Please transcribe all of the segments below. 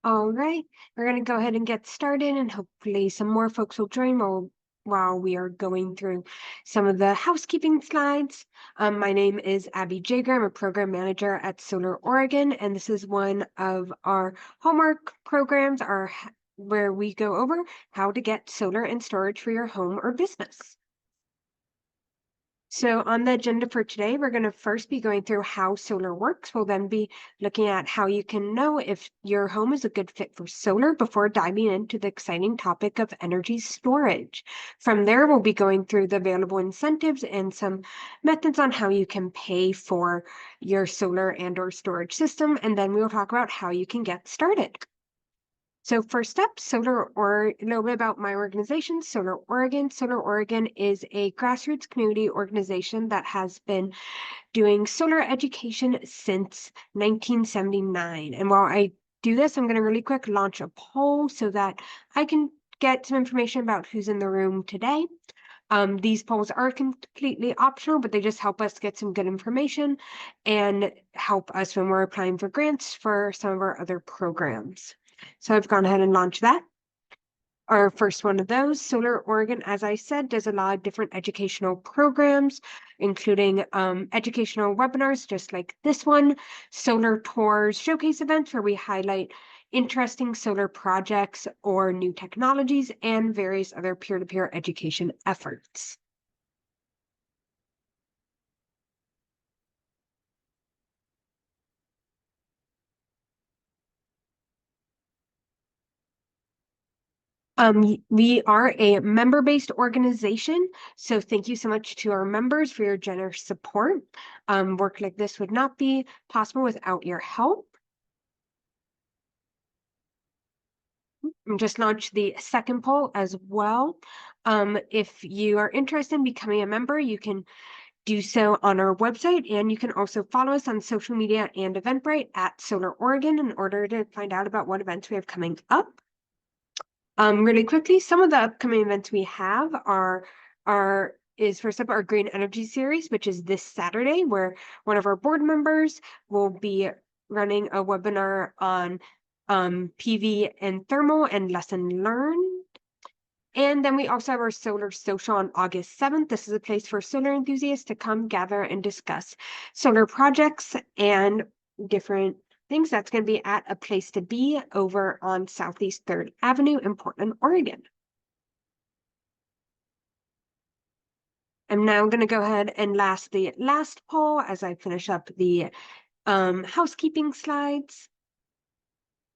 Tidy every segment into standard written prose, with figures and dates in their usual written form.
All right, we're going to go ahead and get started, and hopefully some more folks will join while we are going through some of the housekeeping slides. My name is Abby Jager. I'm a program manager at Solar Oregon, and this is one of our homework programs where we go over how to get solar and storage for your home or business. So on the agenda for today, we're going to first be going through how solar works. We'll then be looking at how you can know if your home is a good fit for solar before diving into the exciting topic of energy storage. From there, we'll be going through the available incentives and some methods on how you can pay for your solar and or storage system. And then we'll talk about how you can get started. So first up, a little bit about my organization, Solar Oregon. Solar Oregon is a grassroots community organization that has been doing solar education since 1979. And while I do this, I'm going to really quick launch a poll so that I can get some information about who's in the room today. These polls are completely optional, but they just help us get some good information and help us when we're applying for grants for some of our other programs. So I've gone ahead and launched that. Our first one of those, Solar Oregon, as I said, does a lot of different educational programs, including educational webinars, just like this one, solar tours, showcase events where we highlight interesting solar projects or new technologies, and various other peer-to-peer education efforts. We are a member-based organization, so thank you so much to our members for your generous support. Work like this would not be possible without your help. And just launched the second poll as well. If you are interested in becoming a member, you can do so on our website, and you can also follow us on social media and Eventbrite at Solar Oregon in order to find out about what events we have coming up. Really quickly, some of the upcoming events we have is first up our Green Energy Series, which is this Saturday, where one of our board members will be running a webinar on PV and thermal and lesson learned. And then we also have our Solar Social on August 7th. This is a place for solar enthusiasts to come gather and discuss solar projects and different things. That's going to be at a place to be over on Southeast 3rd Avenue in Portland, Oregon. I'm now going to go ahead and the last poll as I finish up the housekeeping slides.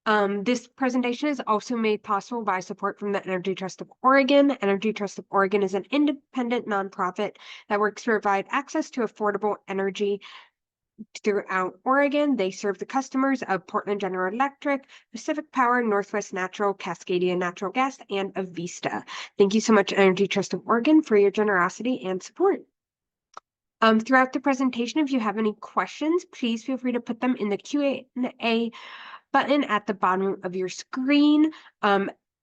This presentation is also made possible by support from the Energy Trust of Oregon. Energy Trust of Oregon is an independent nonprofit that works to provide access to affordable energy throughout Oregon. They serve the customers of Portland General Electric, Pacific Power, Northwest Natural, Cascadia Natural Gas, and Avista. Thank you so much, Energy Trust of Oregon, for your generosity and support. Throughout the presentation, if you have any questions, please feel free to put them in the Q&A button at the bottom of your screen.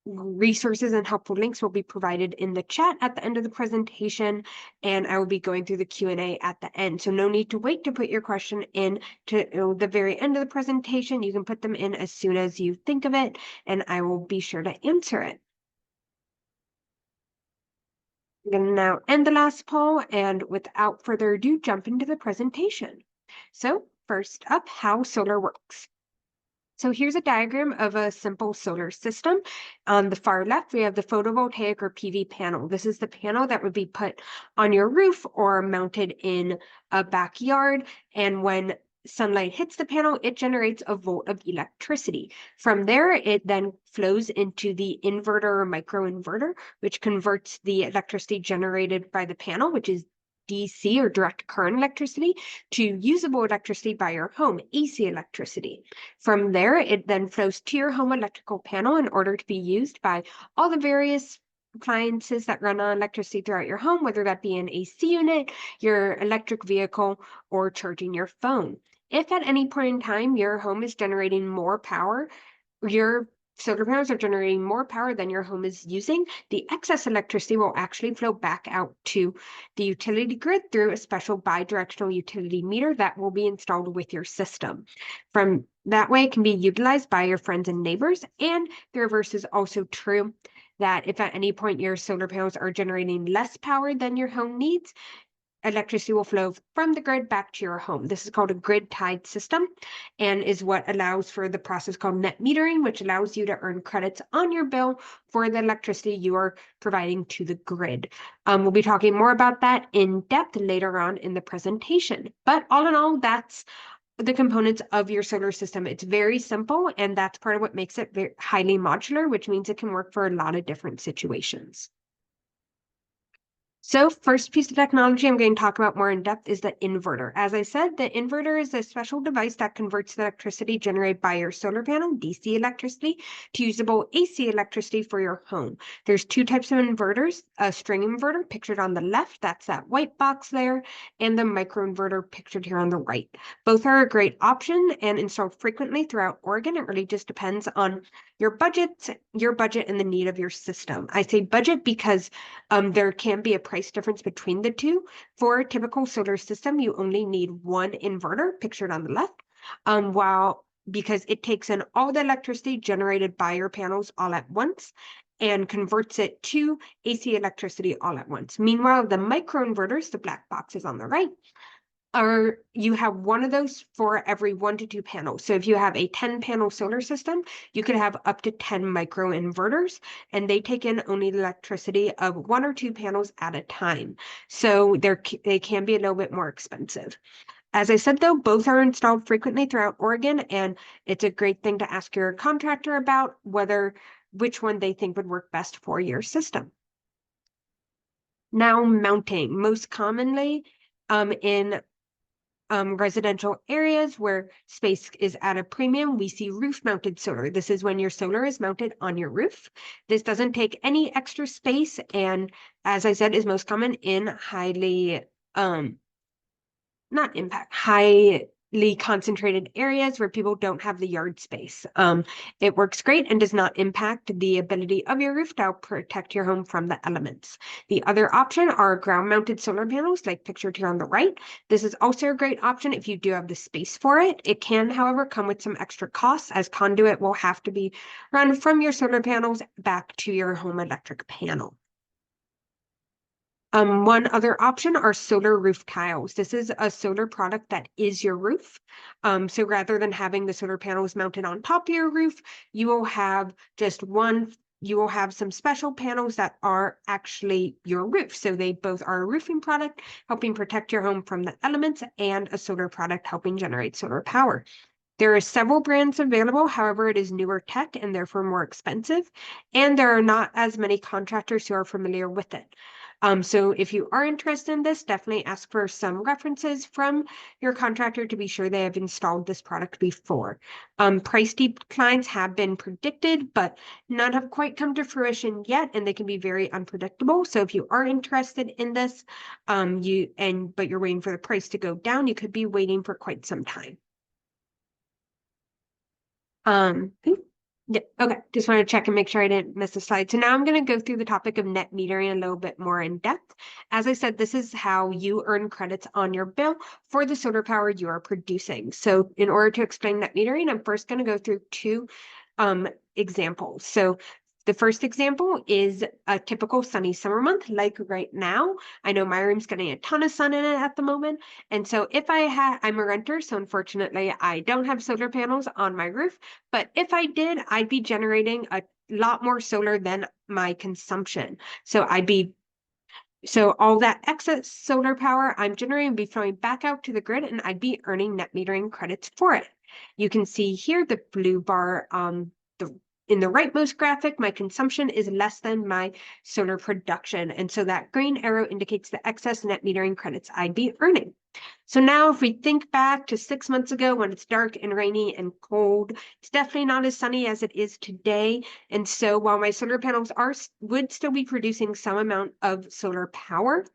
Resources and helpful links will be provided in the chat at the end of the presentation, and I will be going through the Q&A at the end. So no need to wait to put your question in to the very end of the presentation. You can put them in as soon as you think of it, and I will be sure to answer it. I'm going to now end the last poll, and without further ado, jump into the presentation. So first up, how solar works. So here's a diagram of a simple solar system. On the far left, we have the photovoltaic or PV panel. This is the panel that would be put on your roof or mounted in a backyard. And when sunlight hits the panel, it generates a volt of electricity. From there, it then flows into the inverter or microinverter, which converts the electricity generated by the panel, which is DC or direct current electricity, to usable electricity by your home, AC electricity. From there, it then flows to your home electrical panel in order to be used by all the various appliances that run on electricity throughout your home, whether that be an AC unit, your electric vehicle, or charging your phone. If at any point in time your home is generating more power, your solar panels are generating more power than your home is using, the excess electricity will actually flow back out to the utility grid through a special bidirectional utility meter that will be installed with your system. From that way, it can be utilized by your friends and neighbors. And the reverse is also true, that if at any point your solar panels are generating less power than your home needs, electricity will flow from the grid back to your home. This is called a grid tied system and is what allows for the process called net metering, which allows you to earn credits on your bill for the electricity you are providing to the grid. We'll be talking more about that in depth later on in the presentation. But all in all, that's the components of your solar system. It's very simple, and that's part of what makes it very highly modular, which means it can work for a lot of different situations. So first piece of technology I'm going to talk about more in depth is the inverter. As I said, the inverter is a special device that converts the electricity generated by your solar panel, DC electricity, to usable AC electricity for your home. There's two types of inverters, a string inverter pictured on the left, that's that white box there, and the microinverter pictured here on the right. Both are a great option and installed frequently throughout Oregon. It really just depends on your budget and the need of your system. I say budget because there can be a price difference between the two. For a typical solar system, you only need one inverter pictured on the left, because it takes in all the electricity generated by your panels all at once and converts it to AC electricity all at once. Meanwhile, the microinverters, the black boxes on the right, you have one of those for every 1 to 2 panels. So if you have a 10-panel solar system, you could have up to 10 microinverters, and they take in only the electricity of 1 or 2 panels at a time. So they can be a little bit more expensive. As I said, though, both are installed frequently throughout Oregon, and it's a great thing to ask your contractor about which one they think would work best for your system. Now, mounting. Most commonly in residential areas where space is at a premium, we see roof-mounted solar. This is when your solar is mounted on your roof. This doesn't take any extra space, and as I said, is most common in highly concentrated areas where people don't have the yard space. It works great and does not impact the ability of your roof to protect your home from the elements. The other option are ground-mounted solar panels, like pictured here on the right. This is also a great option if you do have the space for it. It can, however, come with some extra costs, as conduit will have to be run from your solar panels back to your home electric panel. One other option are solar roof tiles. This is a solar product that is your roof. So rather than having the solar panels mounted on top of your roof, you will have some special panels that are actually your roof. So they both are a roofing product, helping protect your home from the elements, and a solar product helping generate solar power. There are several brands available, however, it is newer tech and therefore more expensive, and there are not as many contractors who are familiar with it. So if you are interested in this, definitely ask for some references from your contractor to be sure they have installed this product before. Price declines have been predicted, but none have quite come to fruition yet, and they can be very unpredictable. So if you are interested in this, but you're waiting for the price to go down, you could be waiting for quite some time. Yeah, okay. Just want to check and make sure I didn't miss a slide. So now I'm going to go through the topic of net metering a little bit more in depth. As I said, this is how you earn credits on your bill for the solar power you are producing. So in order to explain net metering, I'm first going to go through two examples. So the first example is a typical sunny summer month, like right now. I know my room's getting a ton of sun in it at the moment. And so I'm a renter, so unfortunately I don't have solar panels on my roof, but if I did, I'd be generating a lot more solar than my consumption. So all that excess solar power I'm generating would be flowing back out to the grid, and I'd be earning net metering credits for it. You can see here the blue bar in the rightmost graphic, my consumption is less than my solar production. And so that green arrow indicates the excess net metering credits I'd be earning. So now if we think back to 6 months ago when it's dark and rainy and cold, it's definitely not as sunny as it is today. And so while my solar panels would still be producing some amount of solar power,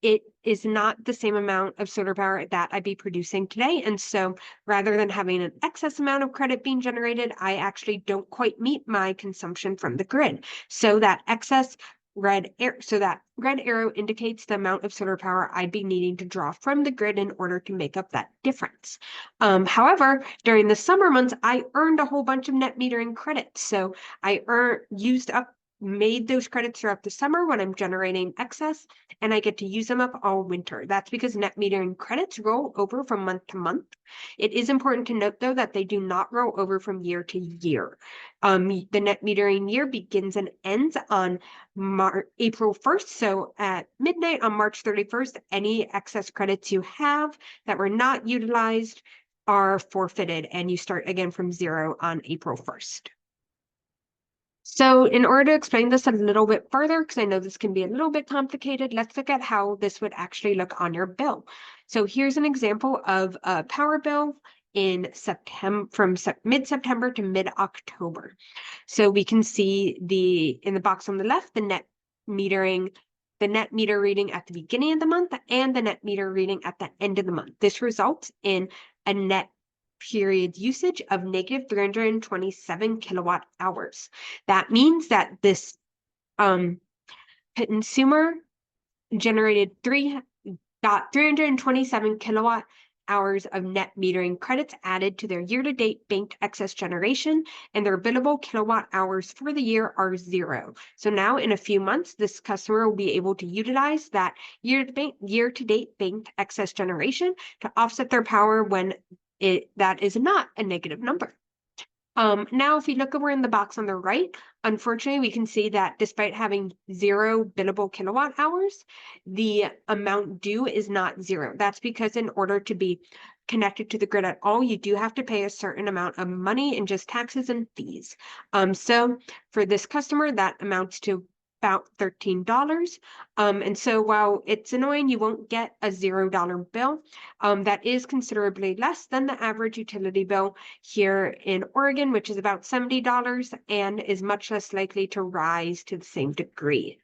it is not the same amount of solar power that I'd be producing today. And so rather than having an excess amount of credit being generated, I actually don't quite meet my consumption from the grid. So that excess that red arrow indicates the amount of solar power I'd be needing to draw from the grid in order to make up that difference. However, during the summer months, I earned a whole bunch of net metering credits. So I made those credits throughout the summer when I'm generating excess, and I get to use them up all winter. That's because net metering credits roll over from month to month. It is important to note, though, that they do not roll over from year to year. The net metering year begins and ends on April 1st. So at midnight on March 31st, any excess credits you have that were not utilized are forfeited, and you start again from zero on April 1st. So in order to explain this a little bit further, because I know this can be a little bit complicated, let's look at how this would actually look on your bill. So here's an example of a power bill in September, from mid-September to mid-October. So we can see in the box on the left, the net meter reading at the beginning of the month and the net meter reading at the end of the month. This results in a net period usage of negative 327 kilowatt hours. That means that this consumer generated 327 kilowatt hours of net metering credits added to their year-to-date banked excess generation, and their billable kilowatt hours for the year are 0. So now in a few months, this customer will be able to utilize that year-to-date banked excess generation to offset their power when that is not a negative number. Now, if we look over in the box on the right, unfortunately, we can see that despite having 0 billable kilowatt hours, the amount due is not 0. That's because in order to be connected to the grid at all, you do have to pay a certain amount of money in just taxes and fees. So for this customer, that amounts to about $13. And so while it's annoying, you won't get a $0 bill. That is considerably less than the average utility bill here in Oregon, which is about $70 and is much less likely to rise to the same degree.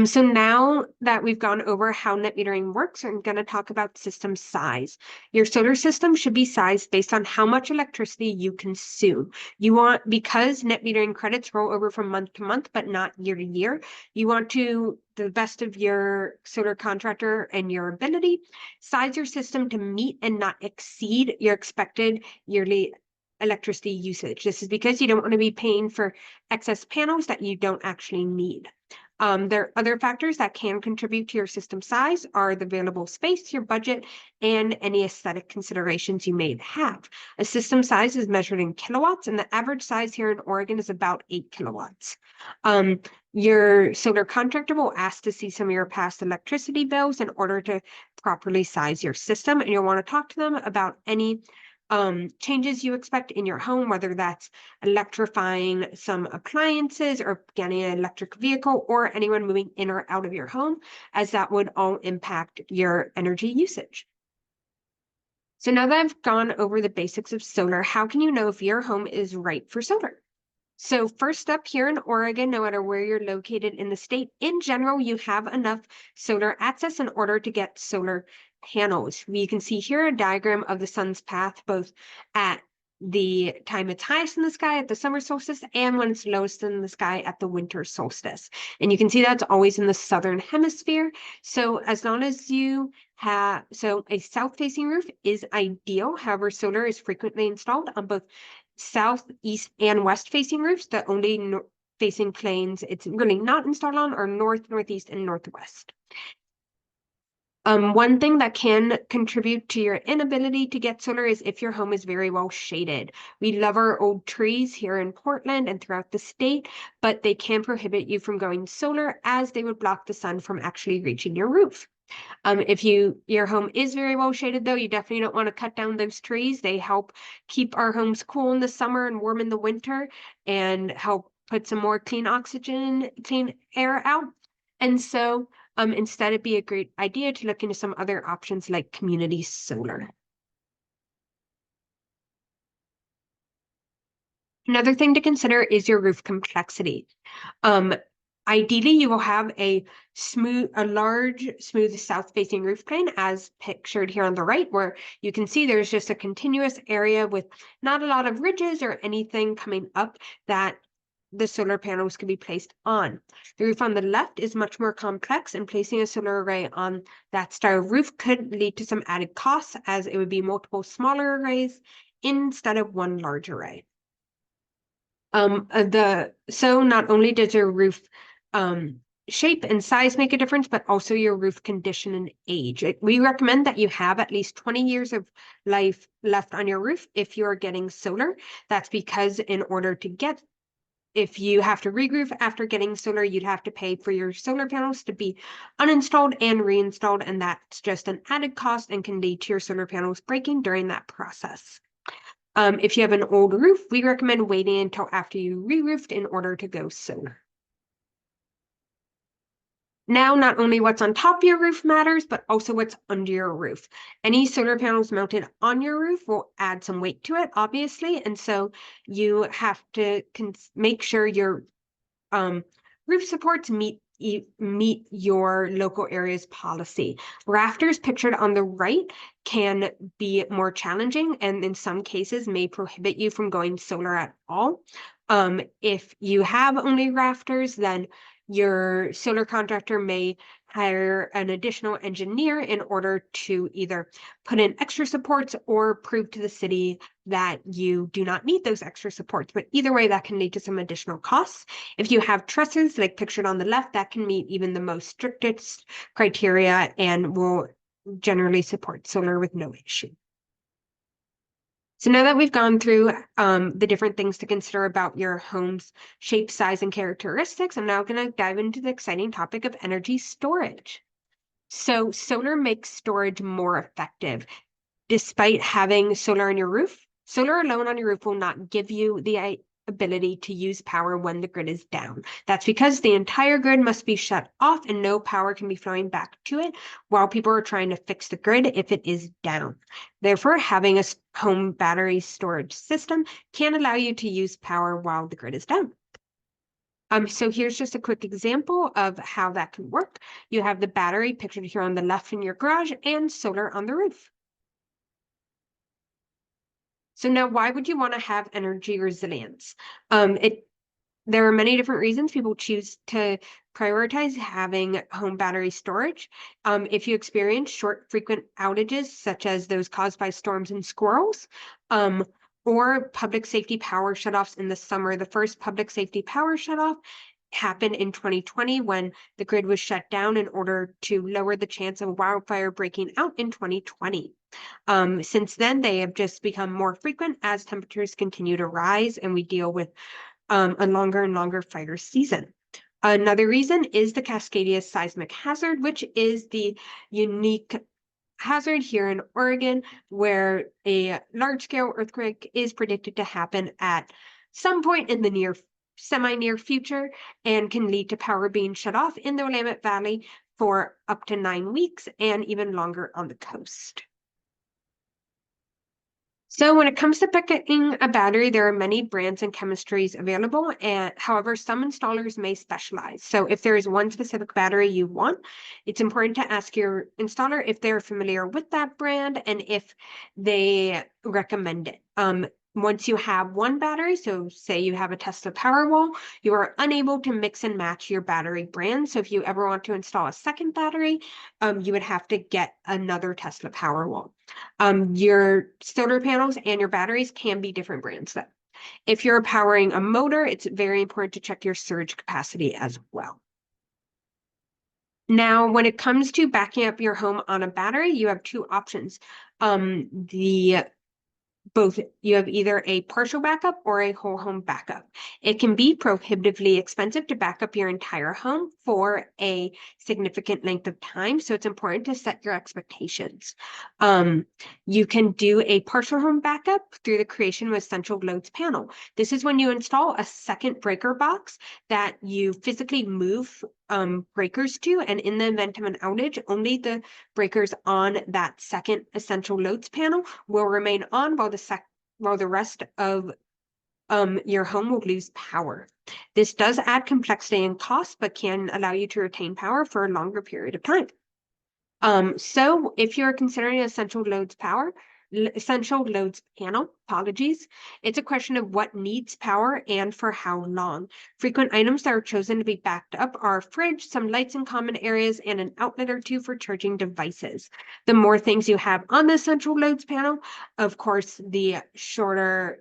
So now that we've gone over how net metering works, I'm going to talk about system size. Your solar system should be sized based on how much electricity you consume. Because net metering credits roll over from month to month, but not year to year, you want to, the best of your solar contractor and your ability, size your system to meet and not exceed your expected yearly electricity usage. This is because you don't want to be paying for excess panels that you don't actually need. There are other factors that can contribute to your system size are the available space, your budget, and any aesthetic considerations you may have. A system size is measured in kilowatts, and the average size here in Oregon is about 8 kilowatts. Your solar contractor will ask to see some of your past electricity bills in order to properly size your system, and you'll want to talk to them about any changes you expect in your home, whether that's electrifying some appliances or getting an electric vehicle or anyone moving in or out of your home, as that would all impact your energy usage. So now that I've gone over the basics of solar, how can you know if your home is right for solar? So first up, here in Oregon, no matter where you're located in the state, in general, you have enough solar access in order to get solar panels. We can see here a diagram of the sun's path, both at the time it's highest in the sky at the summer solstice and when it's lowest in the sky at the winter solstice. And you can see that's always in the southern hemisphere. So as long as you have, so a south-facing roof is ideal. However, solar is frequently installed on both south, east, and west facing roofs. The only facing planes it's really not installed on are north, northeast, and northwest. One thing that can contribute to your inability to get solar is if your home is very well shaded. We love our old trees here in Portland and throughout the state, but they can prohibit you from going solar as they would block the sun from actually reaching your roof. If your home is very well shaded, though, you definitely don't want to cut down those trees. They help keep our homes cool in the summer and warm in the winter and help put some more clean air out. And so instead, it'd be a great idea to look into some other options like community solar. Another thing to consider is your roof complexity. Ideally, you will have a large, smooth south-facing roof plane as pictured here on the right, where you can see there's just a continuous area with not a lot of ridges or anything coming up that the solar panels can be placed on. The roof on the left is much more complex, and placing a solar array on that style of roof could lead to some added costs, as it would be multiple smaller arrays instead of one large array. So not only does your roof shape and size make a difference, but also your roof condition and age. We recommend that you have at least 20 years of life left on your roof if you're getting solar. That's because if you have to re-roof after getting solar, you'd have to pay for your solar panels to be uninstalled and reinstalled, and that's just an added cost and can lead to your solar panels breaking during that process. If you have an old roof, we recommend waiting until after you re-roofed in order to go solar. Now, not only what's on top of your roof matters, but also what's under your roof. Any solar panels mounted on your roof will add some weight to it, obviously, and so you have to make sure your roof supports meet your local area's policy. Rafters pictured on the right can be more challenging and in some cases may prohibit you from going solar at all. If you have only rafters, then your solar contractor may hire an additional engineer in order to either put in extra supports or prove to the city that you do not need those extra supports. But either way, that can lead to some additional costs. If you have trusses, like pictured on the left, that can meet even the most strictest criteria and will generally support solar with no issue. So now that we've gone through the different things to consider about your home's shape, size, and characteristics, I'm now going to dive into the exciting topic of energy storage. So solar makes storage more effective. Despite having solar on your roof, solar alone on your roof will not give you the ability to use power when the grid is down. That's because the entire grid must be shut off and no power can be flowing back to it while people are trying to fix the grid if it is down. Therefore, having a home battery storage system can allow you to use power while the grid is down. So here's just a quick example of how that can work. You have the battery pictured here on the left in your garage and solar on the roof. So now, why would you want to have energy resilience? There are many different reasons people choose to prioritize having home battery storage. If you experience short, frequent outages, such as those caused by storms and squirrels, or public safety power shutoffs in the summer. The first public safety power shutoff happened in 2020 when the grid was shut down in order to lower the chance of wildfire breaking out in 2020. Since then, they have just become more frequent as temperatures continue to rise and we deal with a longer and longer fire season. Another reason is the Cascadia seismic hazard, which is the unique hazard here in Oregon, where a large-scale earthquake is predicted to happen at some point in the semi-near future and can lead to power being shut off in the Willamette Valley for up to 9 weeks and even longer on the coast. So when it comes to picking a battery, there are many brands and chemistries available, and however, some installers may specialize. So if there is one specific battery you want, it's important to ask your installer if they're familiar with that brand and if they recommend it. Once you have one battery, so say you have a Tesla Powerwall, you are unable to mix and match your battery brand. So if you ever want to install a second battery, you would have to get another Tesla Powerwall. Your solar panels and your batteries can be different brands though. If you're powering a motor, it's very important to check your surge capacity as well. Now, when it comes to backing up your home on a battery, you have two options. You have either a partial backup or a whole home backup. It can be prohibitively expensive to back up your entire home for a significant length of time, so it's important to set your expectations. You can do a partial home backup through the creation of a central loads panel. This is when you install a second breaker box that you physically move breakers to, and in the event of an outage, only the breakers on that second essential loads panel will remain on while the rest of your home will lose power. This does add complexity and cost, but can allow you to retain power for a longer period of time. So if you're considering essential loads panel, apologies, it's a question of what needs power and for how long. Frequent items that are chosen to be backed up are a fridge, some lights in common areas, and an outlet or two for charging devices. The more things you have on the essential loads panel, of course, the shorter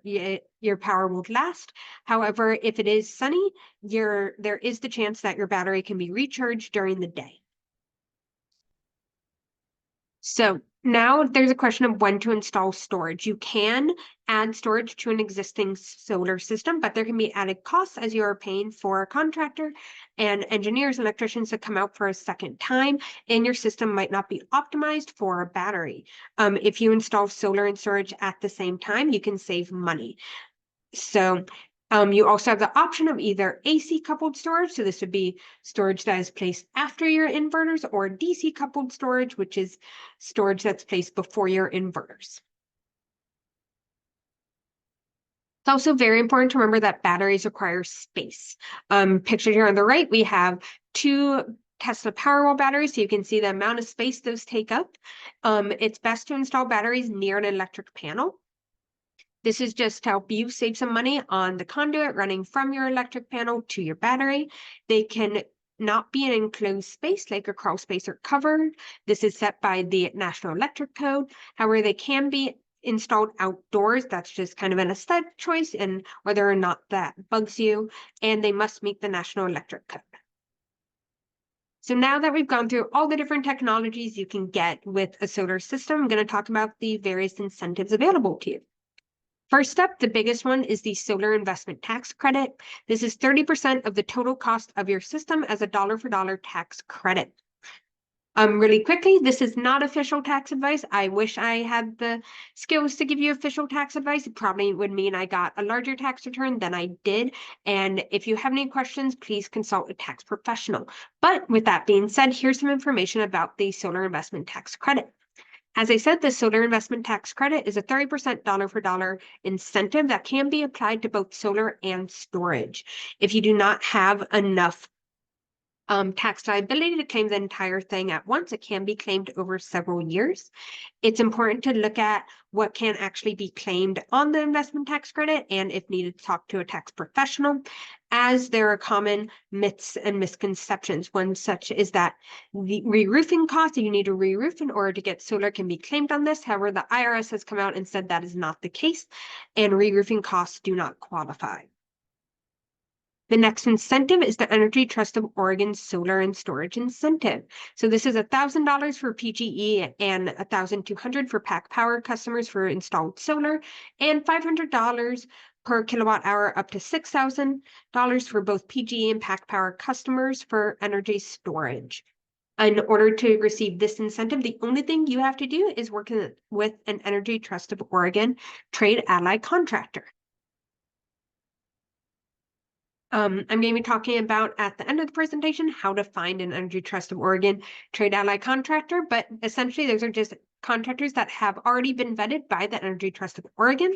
your power will last. However, if it is sunny, there is the chance that your battery can be recharged during the day. So now there's a question of when to install storage. You can add storage to an existing solar system, but there can be added costs as you are paying for a contractor and engineers, electricians to come out for a second time, and your system might not be optimized for a battery. If you install solar and storage at the same time, you can save money. So you also have the option of either AC coupled storage, so this would be storage that is placed after your inverters, or DC coupled storage, which is storage that's placed before your inverters. It's also very important to remember that batteries require space. Pictured here on the right, we have two Tesla Powerwall batteries, so you can see the amount of space those take up. It's best to install batteries near an electric panel. This is just to help you save some money on the conduit running from your electric panel to your battery. They can not be an enclosed space like a crawl space or covered. This is set by the National Electric Code. However, they can be installed outdoors. That's just kind of an aesthetic choice and whether or not that bugs you. And they must meet the National Electric Code. So now that we've gone through all the different technologies you can get with a solar system, I'm going to talk about the various incentives available to you. First up, the biggest one is the solar investment tax credit. This is 30% of the total cost of your system as a dollar for dollar tax credit. Really quickly, this is not official tax advice. I wish I had the skills to give you official tax advice. It probably would mean I got a larger tax return than I did. And if you have any questions, please consult a tax professional. But with that being said, here's some information about the solar investment tax credit. As I said, the solar investment tax credit is a 30% dollar for dollar incentive that can be applied to both solar and storage. If you do not have enough tax liability to claim the entire thing at once, it can be claimed over several years. It's important to look at what can actually be claimed on the investment tax credit and, if needed, talk to a tax professional, as there are common myths and misconceptions. One such is that the re-roofing cost, you need a re-roof in order to get solar, can be claimed on this. However, the IRS has come out and said that is not the case, and re-roofing costs do not qualify. The next incentive is the Energy Trust of Oregon Solar and Storage Incentive. So this is $1,000 for PGE and $1,200 for Pack Power customers for installed solar, and $500 per kilowatt hour up to $6,000 for both PGE and Pack Power customers for energy storage. In order to receive this incentive, the only thing you have to do is work with an Energy Trust of Oregon trade ally contractor. I'm going to be talking about at the end of the presentation how to find an Energy Trust of Oregon trade ally contractor, but essentially those are just contractors that have already been vetted by the Energy Trust of Oregon.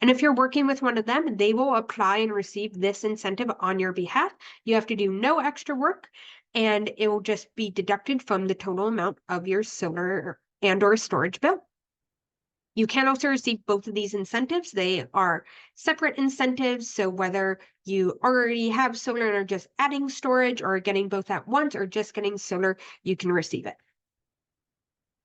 And if you're working with one of them, they will apply and receive this incentive on your behalf. You have to do no extra work, and it will just be deducted from the total amount of your solar and or storage bill. You can also receive both of these incentives. They are separate incentives. So whether you already have solar and are just adding storage, or getting both at once, or just getting solar, you can receive it.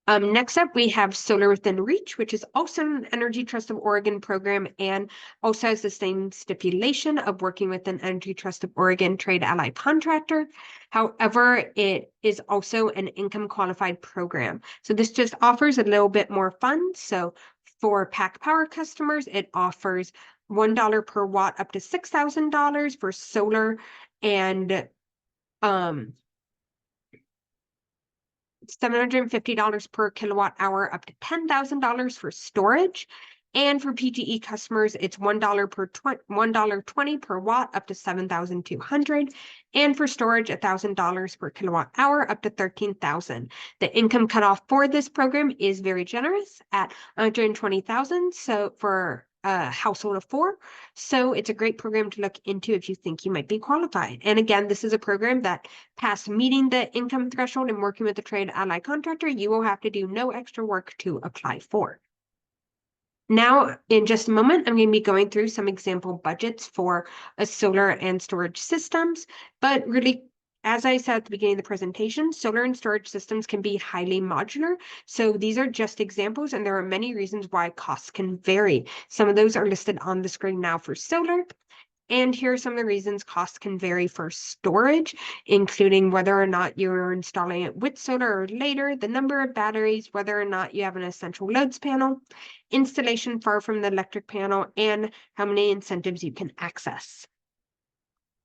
Next up, we have Solar Within Reach, which is also an Energy Trust of Oregon program and also has the same stipulation of working with an Energy Trust of Oregon trade ally contractor. However, it is also an income qualified program. So this just offers a little bit more funds. So for Pack Power customers, it offers $1 per watt up to $6,000 for solar, and $750 per kilowatt hour up to $10,000 for storage. And for PGE customers, it's $1.20 per watt up to $7,200. And for storage, $1,000 per kilowatt hour up to $13,000. The income cutoff for this program is very generous at $120,000. So for household of 4. So it's a great program to look into if you think you might be qualified. And again, this is a program that past meeting the income threshold and working with the trade ally contractor, you will have to do no extra work to apply for. Now, in just a moment, I'm going to be going through some example budgets for a solar and storage systems, but really, as I said at the beginning of the presentation, solar and storage systems can be highly modular. So these are just examples, and there are many reasons why costs can vary. Some of those are listed on the screen now for solar. And here are some of the reasons costs can vary for storage, including whether or not you're installing it with solar or later, the number of batteries, whether or not you have an essential loads panel, installation far from the electric panel, and how many incentives you can access.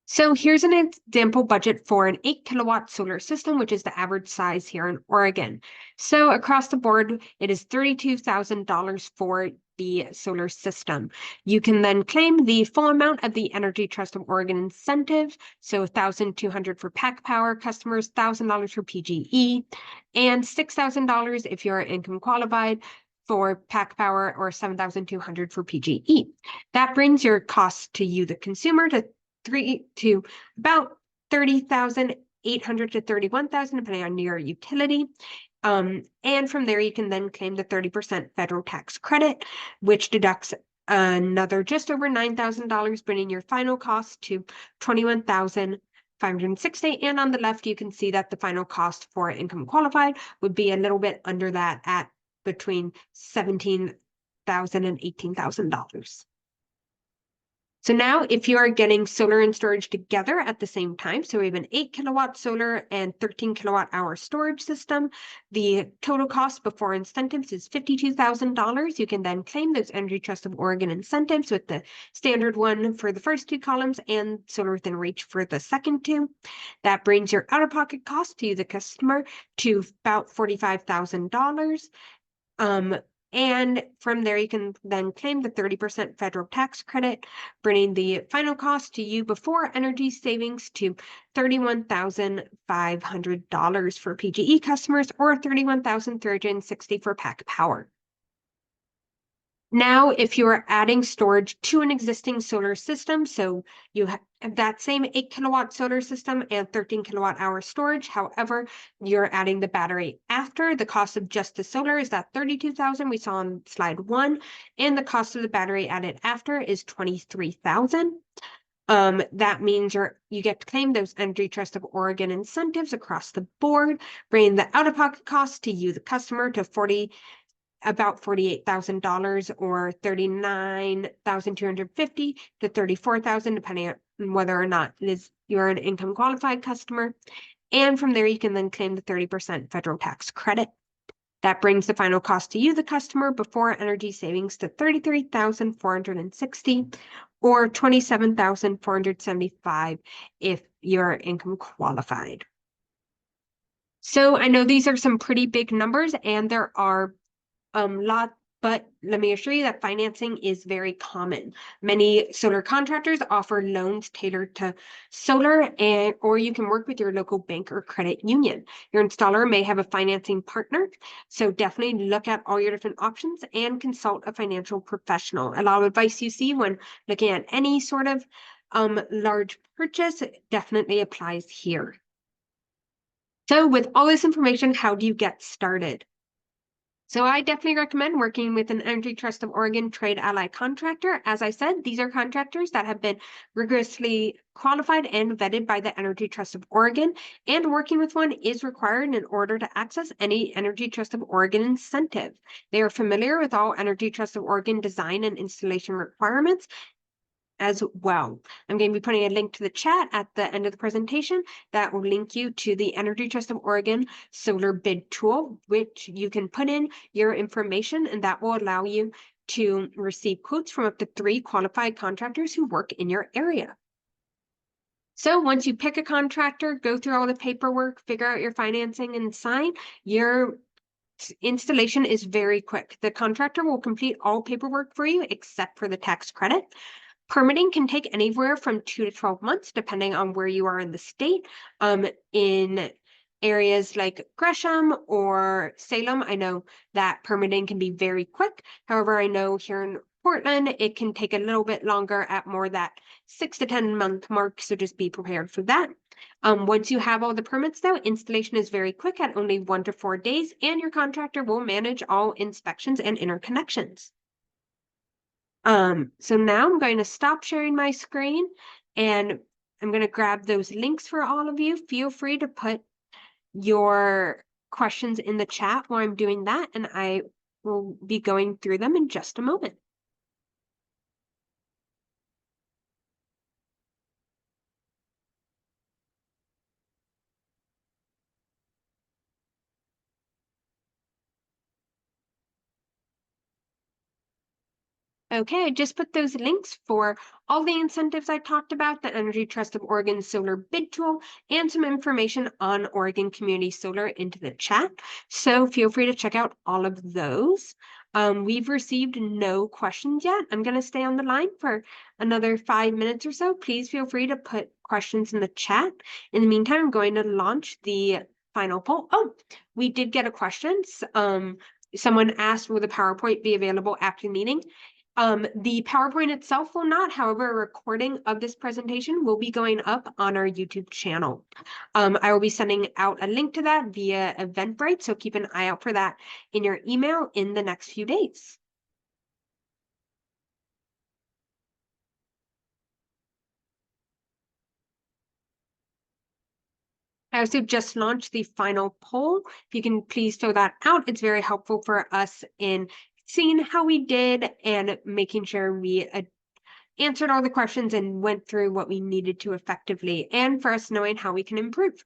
So here's an example budget for an 8 kilowatt solar system, which is the average size here in Oregon. So across the board, it is $32,000 for the solar system. You can then claim the full amount of the Energy Trust of Oregon incentive. So $1,200 for Pack Power customers, $1,000 for PGE, and $6,000 if you're income qualified for Pack Power, or $7,200 for PGE. That brings your cost to you, the consumer, to about 30,800 to 31,000, depending on your utility. And from there, you can then claim the 30% federal tax credit, which deducts another just over $9,000, bringing your final cost to $21,560. And on the left, you can see that the final cost for income qualified would be a little bit under that at between $17,000 and $18,000. So now if you are getting solar and storage together at the same time, so we have an 8 kilowatt solar and 13 kilowatt hour storage system, the total cost before incentives is $52,000. You can then claim those Energy Trust of Oregon incentives with the standard one for the first 2 columns and solar within reach for the second 2. That brings your out-of-pocket cost to the customer to about $45,000. And from there, you can then claim the 30% federal tax credit, bringing the final cost to you before energy savings to $31,500 for PGE customers, or $31,360 for Pack Power. Now, if you are adding storage to an existing solar system, so you have that same 8 kilowatt solar system and 13 kilowatt hour storage, however, you're adding the battery after, the cost of just the solar is that $32,000 we saw on slide 1, and the cost of the battery added after is $23,000. That means you get to claim those Energy Trust of Oregon incentives across the board, bringing the out-of-pocket cost to you, the customer, to about $48,000, or $39,250 to $34,000, depending on whether or not you're an income qualified customer. And from there, you can then claim the 30% federal tax credit. That brings the final cost to you, the customer, before energy savings to $33,460, or $27,475 if you're income qualified. So I know these are some pretty big numbers, and there are but let me assure you that financing is very common. Many solar contractors offer loans tailored to solar, or you can work with your local bank or credit union. Your installer may have a financing partner, so definitely look at all your different options and consult a financial professional. A lot of advice you see when looking at any sort of large purchase definitely applies here. So with all this information, how do you get started? So I definitely recommend working with an Energy Trust of Oregon trade ally contractor. As I said, these are contractors that have been rigorously qualified and vetted by the Energy Trust of Oregon, and working with one is required in order to access any Energy Trust of Oregon incentive. They are familiar with all Energy Trust of Oregon design and installation requirements as well. I'm going to be putting a link to the chat at the end of the presentation that will link you to the Energy Trust of Oregon solar bid tool, which you can put in your information, and that will allow you to receive quotes from up to 3 qualified contractors who work in your area. So once you pick a contractor, go through all the paperwork, figure out your financing, and sign, your installation is very quick. The contractor will complete all paperwork for you except for the tax credit. Permitting can take anywhere from 2 to 12 months, depending on where you are in the state. In areas like Gresham or Salem, I know that permitting can be very quick. However, I know here in Portland, it can take a little bit longer at more that 6 to 10 month mark, so just be prepared for that. Once you have all the permits though, installation is very quick at only 1 to 4 days, and your contractor will manage all inspections and interconnections. So now I'm going to stop sharing my screen, and I'm going to grab those links for all of you. Feel free to put your questions in the chat while I'm doing that, and I will be going through them in just a moment. Okay, I just put those links for all the incentives I talked about, the Energy Trust of Oregon Solar Bid Tool, and some information on Oregon Community Solar into the chat. So feel free to check out all of those. We've received no questions yet. I'm going to stay on the line for another 5 minutes or so. Please feel free to put questions in the chat. In the meantime, I'm going to launch the final poll. Oh, we did get a question. Someone asked, will the PowerPoint be available after the meeting? The PowerPoint itself will not, however, a recording of this presentation will be going up on our YouTube channel. I will be sending out a link to that via Eventbrite, so keep an eye out for that in your email in the next few days. I also just launched the final poll. If you can please fill that out, it's very helpful for us in seeing how we did and making sure we answered all the questions and went through what we needed to effectively, and for us knowing how we can improve.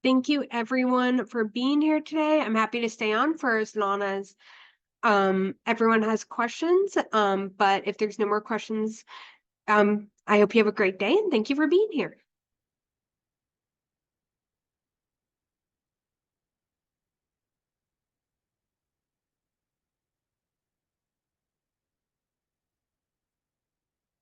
Thank you everyone for being here today. I'm happy to stay on for as long as everyone has questions. But if there's no more questions, I hope you have a great day, and thank you for being here.